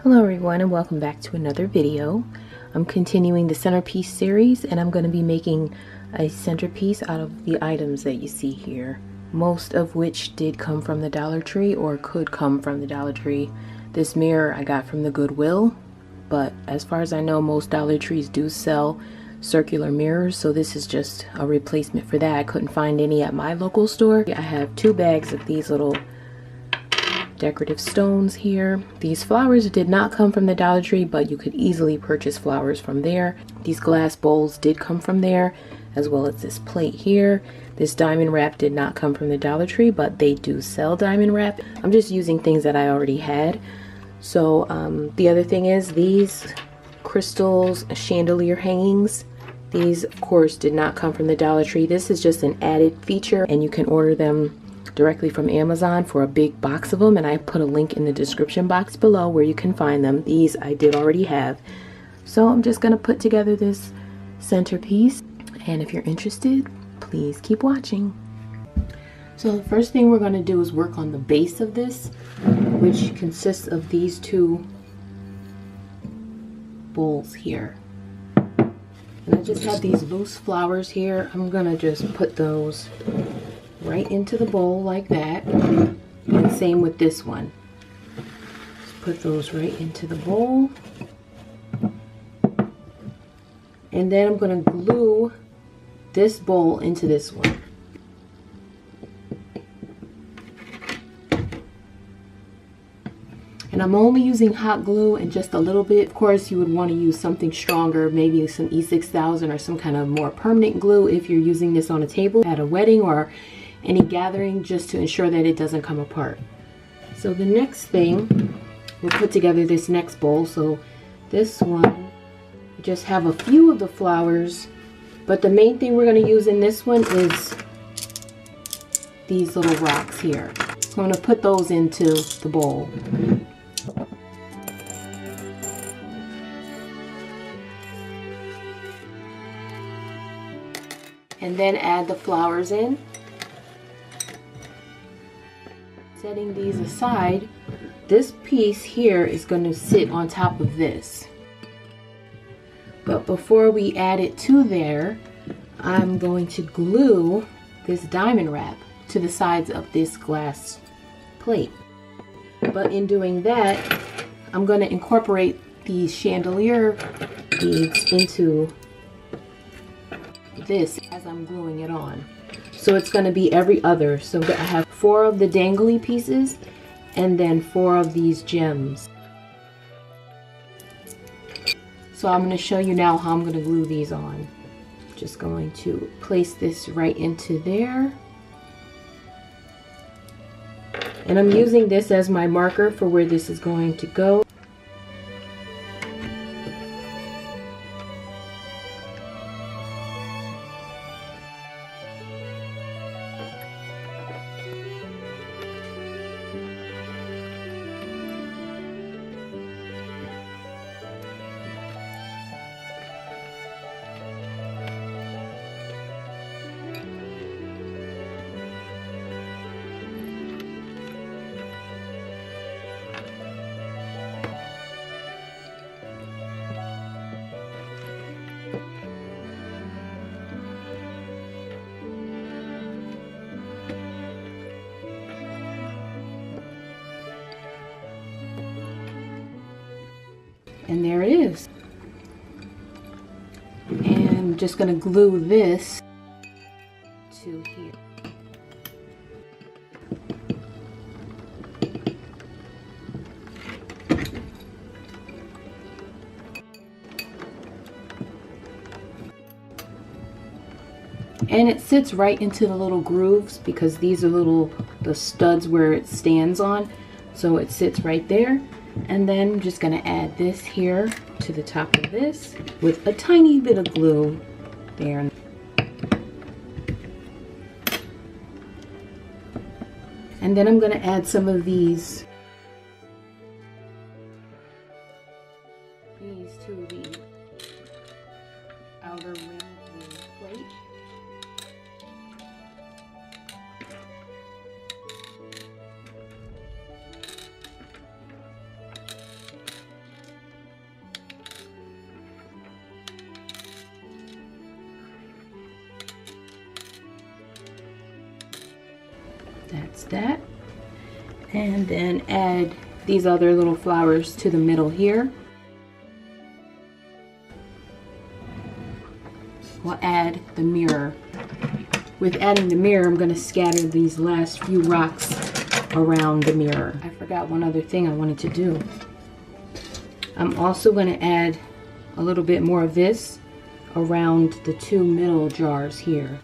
Hello everyone, and welcome back to another video. I'm continuing the centerpiece series, and I'm going to be making a centerpiece out of the items that you see here, most of which did come from the Dollar Tree or could come from the Dollar Tree. This mirror I got from the Goodwill, but as far as I know, most Dollar Trees do sell circular mirrors, so this is just a replacement for that. I couldn't find any at my local store. I have 2 bags of these little decorative stones here. These flowers did not come from the Dollar Tree, but you could easily purchase flowers from there. These glass bowls did come from there, as well as this plate here. This diamond wrap did not come from the Dollar Tree, but they do sell diamond wrap. I'm just using things that I already had. So the other thing is these crystals, chandelier hangings. These of course did not come from the Dollar Tree. This is just an added feature, and you can order them directly from Amazon for a big box of them, and I put a link in the description box below where you can find them. These I did already have. So I'm just going to put together this centerpiece, and if you're interested, please keep watching. So the first thing we're going to do is work on the base of this, which consists of these 2 bowls here. And I just have these loose flowers here. I'm going to just put those right into the bowl like that, and same with this one. Just put those right into the bowl, and then I'm going to glue this bowl into this one. And I'm only using hot glue and just a little bit. Of course, you would want to use something stronger, maybe some E6000 or some kind of more permanent glue if you're using this on a table at a wedding or any gathering, just to ensure that it doesn't come apart. So the next thing, we'll put together this next bowl. So this one, we just have a few of the flowers, but the main thing we're going to use in this one is these little rocks here. So I'm going to put those into the bowl. And then add the flowers in. Setting these aside, this piece here is going to sit on top of this. But before we add it to there, I'm going to glue this diamond wrap to the sides of this glass plate. But in doing that, I'm going to incorporate these chandelier beads into this as I'm gluing it on. So it's going to be every other. So I have 4 of the dangly pieces and then 4 of these gems. So I'm going to show you now how I'm going to glue these on. Just going to place this right into there. And I'm using this as my marker for where this is going to go. And there it is. And I'm just going to glue this to here. And it sits right into the little grooves because these are the studs where it stands on. So it sits right there. And then I'm just going to add this here to the top of this with a tiny bit of glue there. And then I'm going to add some of these to the outer rim of the plate. That's that. And then add these other little flowers to the middle here. We'll add the mirror. With adding the mirror, I'm going to scatter these last few rocks around the mirror. I forgot one other thing I wanted to do. I'm also going to add a little bit more of this around the two middle jars here.